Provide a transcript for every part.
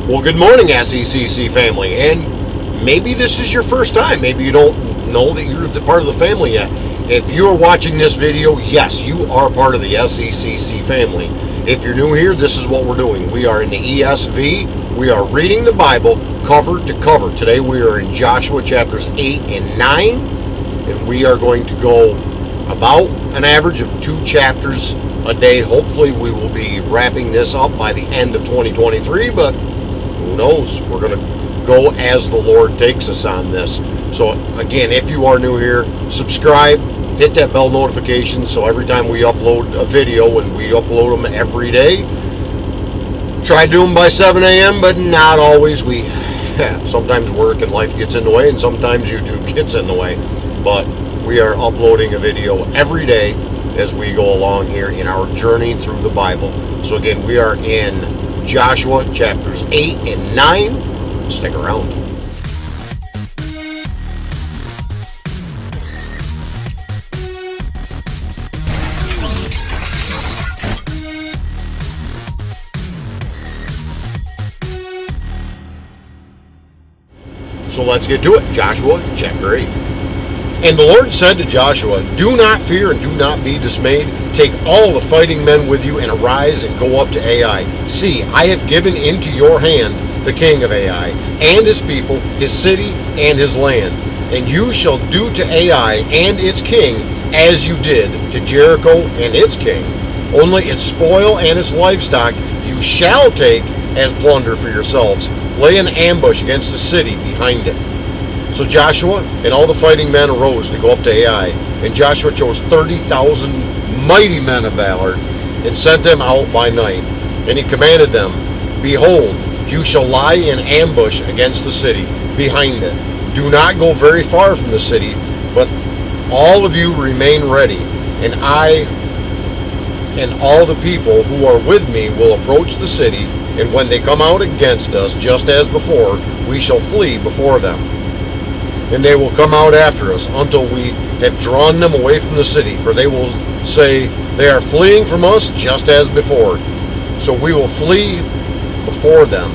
Well, good morning, SECC family, and maybe this is your first time. Maybe you don't know that you're part of the family yet. If you're watching this video, yes, you are part of the SECC family. If you're new here, this is what we're doing. We are in the ESV. We are reading the Bible cover to cover. Today we are in Joshua chapters 8 and 9, and we are going to go about an average of 2 chapters a day. Hopefully we will be wrapping this up by the end of 2023, but who knows? We're going to go as the Lord takes us on this. So again, if you are new here, subscribe, hit that bell notification so every time we upload a video, and we upload them every day. Try to do them by 7 a.m., but not always. Sometimes work and life gets in the way, and sometimes YouTube gets in the way. But we are uploading a video every day as we go along here in our journey through the Bible. So again, we are in Joshua chapters 8 and 9. Stick around. So let's get to it. Joshua chapter 8. And the Lord said to Joshua, "Do not fear and do not be dismayed. Take all the fighting men with you and arise and go up to Ai. See, I have given into your hand the king of Ai and his people, his city and his land. And you shall do to Ai and its king as you did to Jericho and its king. Only its spoil and its livestock you shall take as plunder for yourselves. Lay an ambush against the city behind it." So Joshua and all the fighting men arose to go up to Ai, and Joshua chose 30,000 mighty men of valor and sent them out by night. And he commanded them, "Behold, you shall lie in ambush against the city behind it. Do not go very far from the city, but all of you remain ready, and I and all the people who are with me will approach the city, and when they come out against us, just as before, we shall flee before them. And they will come out after us until we have drawn them away from the city, for they will say, 'They are fleeing from us just as before.' So we will flee before them.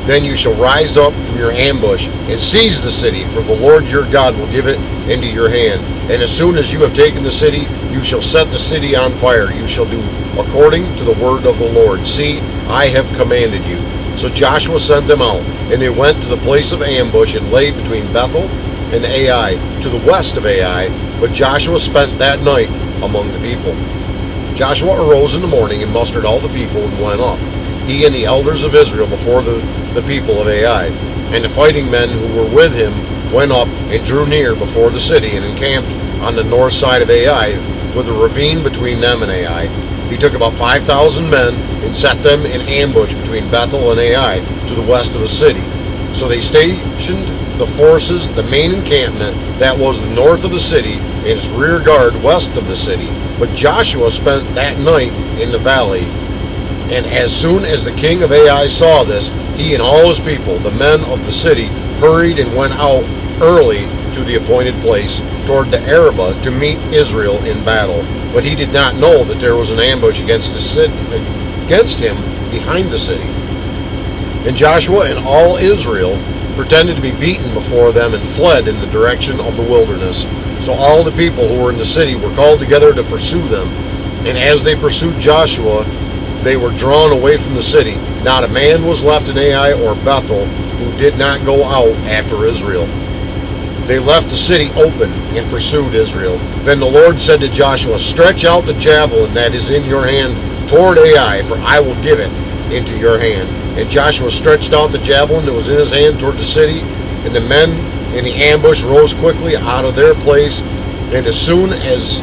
Then you shall rise up from your ambush and seize the city, for the Lord your God will give it into your hand. And as soon as you have taken the city, you shall set the city on fire. You shall do according to the word of the Lord. See, I have commanded you." So Joshua sent them out, and they went to the place of ambush and lay between Bethel and Ai, to the west of Ai. But Joshua spent that night among the people. Joshua arose in the morning and mustered all the people and went up, he and the elders of Israel, before the people of Ai. And the fighting men who were with him went up and drew near before the city and encamped on the north side of Ai, with a ravine between them and Ai. He took about 5,000 men and set them in ambush between Bethel and Ai, to the west of the city. So they stationed the forces, the main encampment that was the north of the city, and its rear guard west of the city. But Joshua spent that night in the valley. And as soon as the king of Ai saw this, he and all his people, the men of the city, hurried and went out early to the appointed place toward the Arabah to meet Israel in battle. But he did not know that there was an ambush against him behind the city. And Joshua and all Israel pretended to be beaten before them and fled in the direction of the wilderness. So all the people who were in the city were called together to pursue them. And as they pursued Joshua, they were drawn away from the city. Not a man was left in Ai or Bethel who did not go out after Israel. They left the city open and pursued Israel. Then the Lord said to Joshua, "Stretch out the javelin that is in your hand toward Ai, for I will give it into your hand." And Joshua stretched out the javelin that was in his hand toward the city, and the men in the ambush rose quickly out of their place. And as soon as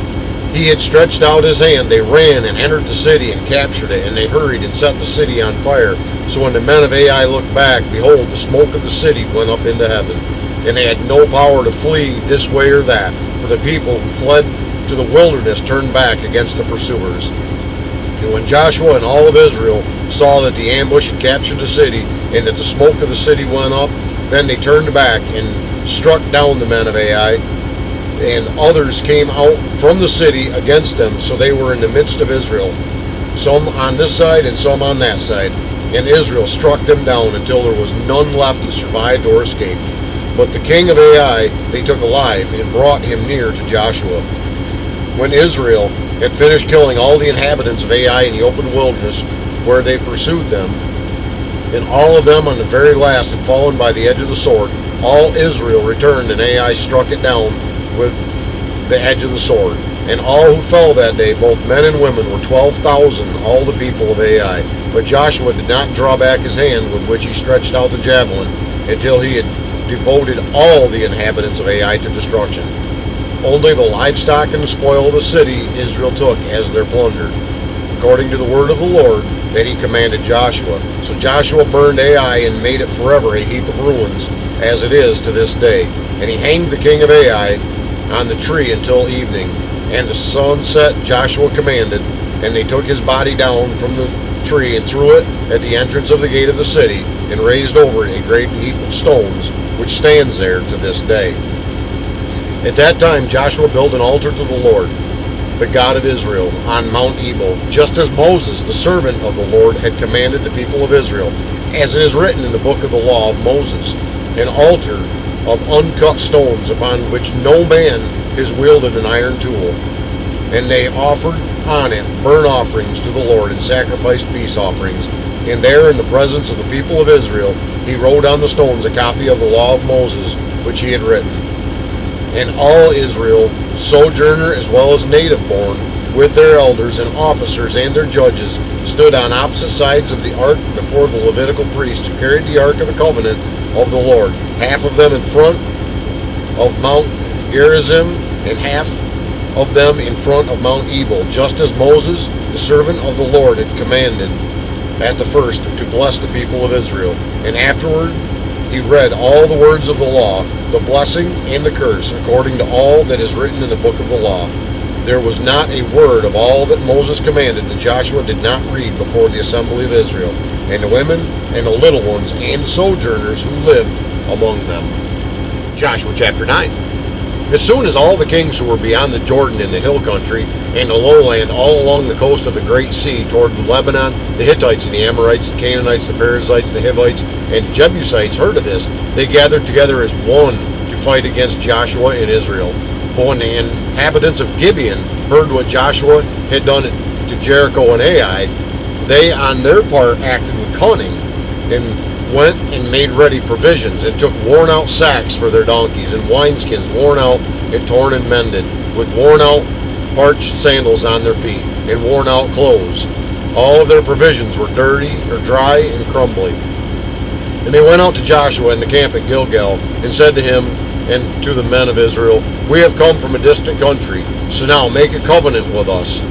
he had stretched out his hand, they ran and entered the city and captured it, and they hurried and set the city on fire. So when the men of Ai looked back, behold, the smoke of the city went up into heaven, and they had no power to flee this way or that, for the people who fled to the wilderness turned back against the pursuers. And when Joshua and all of Israel saw that the ambush had captured the city, and that the smoke of the city went up, then they turned back and struck down the men of Ai, and others came out from the city against them, so they were in the midst of Israel, some on this side and some on that side. and Israel struck them down until there was none left that survived or escaped. But the king of Ai they took alive and brought him near to Joshua. When Israel had finished killing all the inhabitants of Ai in the open wilderness where they pursued them, and all of them on the very last had fallen by the edge of the sword, all Israel returned, and Ai struck it down with the edge of the sword. And all who fell that day, both men and women, were 12,000, all the people of Ai. But Joshua did not draw back his hand with which he stretched out the javelin until he had devoted all the inhabitants of Ai to destruction. Only the livestock and the spoil of the city Israel took as their plunder, according to the word of the Lord that he commanded Joshua. So Joshua burned Ai and made it forever a heap of ruins, as it is to this day. And he hanged the king of Ai on the tree until evening. And the sun set, Joshua commanded, and they took his body down from the tree and threw it at the entrance of the gate of the city, and raised over it a great heap of stones, which stands there to this day. At that time Joshua built an altar to the Lord, the God of Israel, on Mount Ebal, just as Moses, the servant of the Lord, had commanded the people of Israel, as it is written in the book of the law of Moses, an altar of uncut stones upon which no man has wielded an iron tool. And they offered on it burnt offerings to the Lord and sacrificed peace offerings. And there in the presence of the people of Israel he wrote on the stones a copy of the law of Moses which he had written. And all Israel, sojourner as well as native born, with their elders and officers and their judges, stood on opposite sides of the ark before the Levitical priests who carried the ark of the covenant of the Lord, half of them in front of Mount Gerizim and half of them in front of Mount Ebal, just as Moses, the servant of the Lord, had commanded at the first to bless the people of Israel. And afterward he read all the words of the law, the blessing and the curse, according to all that is written in the book of the law. There was not a word of all that Moses commanded that Joshua did not read before the assembly of Israel, and the women and the little ones and sojourners who lived among them. Joshua chapter 9. As soon as all the kings who were beyond the Jordan in the hill country and the lowland all along the coast of the Great Sea toward Lebanon, the Hittites and the Amorites, the Canaanites, the Perizzites, the Hivites, and the Jebusites heard of this, they gathered together as one to fight against Joshua and Israel. But when the inhabitants of Gibeon heard what Joshua had done to Jericho and Ai, they on their part acted with cunning and went and made ready provisions, and took worn out sacks for their donkeys, and wineskins worn out and torn and mended, with worn out parched sandals on their feet, and worn out clothes. All of their provisions were dirty or dry and crumbly. And they went out to Joshua in the camp at Gilgal, and said to him and to the men of Israel, We have come from a distant country, so now make a covenant with us.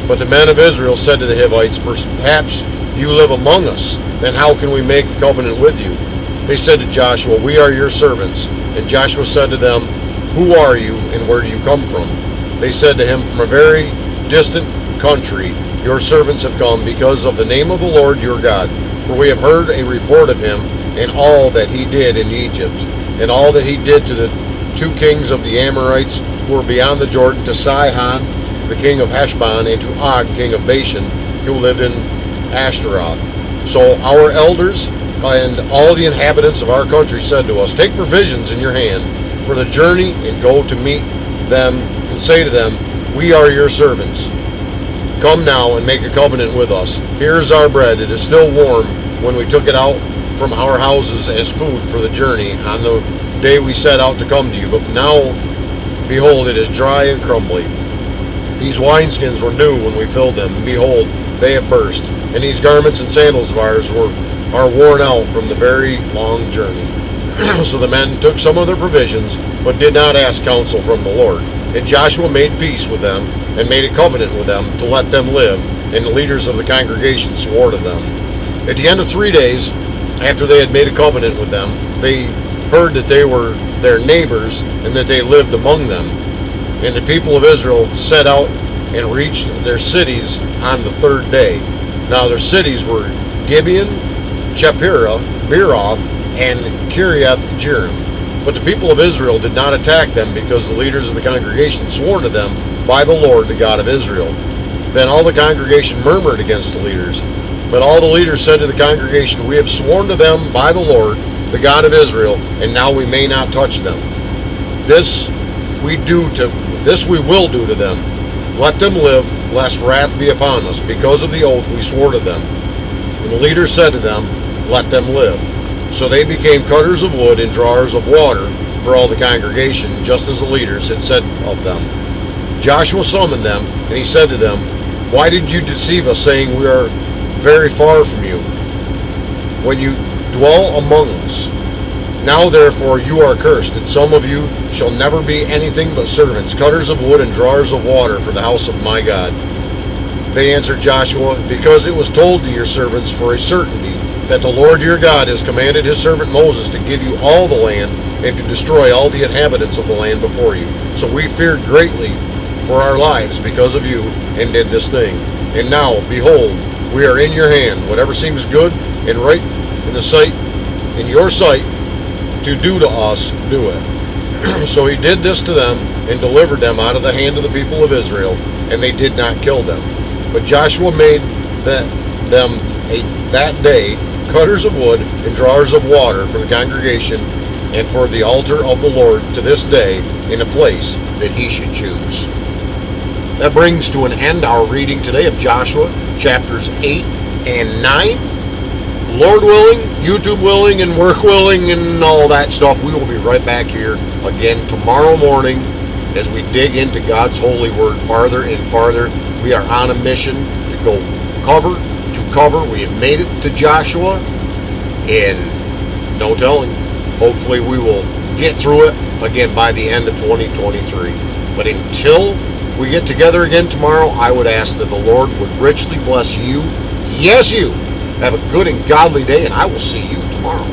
But the men of Israel said to the Hivites, Perhaps you live among us, then how can we make a covenant with you? They said to Joshua, We are your servants. And Joshua said to them, Who are you, and where do you come from? They said to him, From a very distant country your servants have come, because of the name of the Lord your God. For we have heard a report of him, and all that he did in Egypt, and all that he did to the two kings of the Amorites who were beyond the Jordan, to Sihon, the king of Heshbon, and to Og, king of Bashan, who lived in Ashtaroth. So our elders and all the inhabitants of our country said to us, Take provisions in your hand for the journey, and go to meet them, and say to them, We are your servants. Come now and make a covenant with us. Here is our bread. It is still warm when we took it out from our houses as food for the journey on the day we set out to come to you. But now, behold, it is dry and crumbly. These wineskins were new when we filled them, and behold, they have burst. And these garments and sandals of ours are worn out from the very long journey. So the men took some of their provisions, but did not ask counsel from the Lord. And Joshua made peace with them, and made a covenant with them to let them live, and the leaders of the congregation swore to them. At the end of 3 days, after they had made a covenant with them, they heard that they were their neighbors, and that they lived among them. And the people of Israel set out and reached their cities on the third day. Now their cities were Gibeon, Chephirah, Beeroth, and Kiriath Jearim. But the people of Israel did not attack them, because the leaders of the congregation swore to them by the Lord, the God of Israel. Then all the congregation murmured against the leaders. But all the leaders said to the congregation, "We have sworn to them by the Lord, the God of Israel, and now we may not touch them. This we will do to them. Let them live, lest wrath be upon us, because of the oath we swore to them." And the leaders said to them, "Let them live." So they became cutters of wood and drawers of water for all the congregation, just as the leaders had said of them. Joshua summoned them, and he said to them, "Why did you deceive us, saying, 'We are very far from you,' when you dwell among us? Now therefore you are cursed, and some of you shall never be anything but servants, cutters of wood and drawers of water for the house of my God." They answered Joshua, "Because it was told to your servants for a certainty that the Lord your God has commanded his servant Moses to give you all the land and to destroy all the inhabitants of the land before you. So we feared greatly for our lives because of you and did this thing. And now, behold, we are in your hand. Whatever seems good and right in your sight to do to us, do it." So he did this to them and delivered them out of the hand of the people of Israel, and they did not kill them. But Joshua made that day cutters of wood and drawers of water for the congregation and for the altar of the Lord to this day in a place that he should choose. That brings to an end our reading today of Joshua chapters 8 and 9. Lord willing, YouTube willing, and work willing, and all that stuff, we will be right back here again tomorrow morning as we dig into God's holy word farther and farther. We are on a mission to go cover to cover. We have made it to Joshua, and no telling, hopefully we will get through it again by the end of 2023. But until we get together again tomorrow, I would ask that the Lord would richly bless you. Yes, you. Have a good and godly day, and I will see you tomorrow.